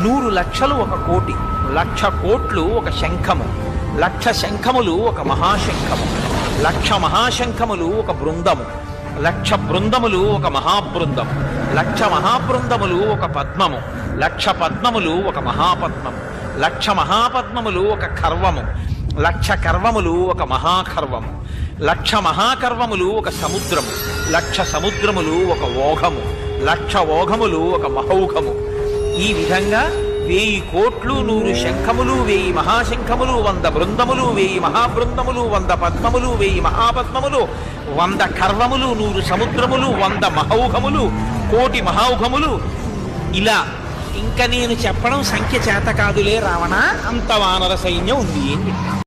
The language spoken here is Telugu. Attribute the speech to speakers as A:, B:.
A: 100 లక్షలు ఒక కోటి, 1,00,000 కోట్లు ఒక శంఖము, 1,00,000 శంఖములు ఒక మహాశంఖము, 1,00,000 మహాశంఖములు ఒక బృందము, 1,00,000 బృందములు ఒక మహాబృందము, 1,00,000 మహాబృందములు ఒక పద్మము, 1,00,000 పద్మములు ఒక మహాపద్మము, 1,00,000 మహాపద్మములు ఒక కర్వము, 1,00,000 కర్వములు ఒక మహాకర్వము, 1,00,000 మహాకర్వములు ఒక సముద్రము, 1,00,000 సముద్రములు ఒక ఓఘము, 1,00,000 ఓఘములు ఒక మహౌఘము. ఈ విధంగా 1000 కోట్లు, 100 శంఖములు, 1000 మహాశంఖములు, 100 బృందములు, 1000 మహాబృందములు, 100 పద్మములు, 1000 మహాపద్మములు, 100 కర్వములు, 100 సముద్రములు, 100 మహౌఘములు, 1,000,000 మహౌఘములు. ఇలా ఇంకా నేను చెప్పడం సంఖ్య చేత కాదులే రావణ, అంత వానర సైన్యం ఉంది అని చెప్పాను.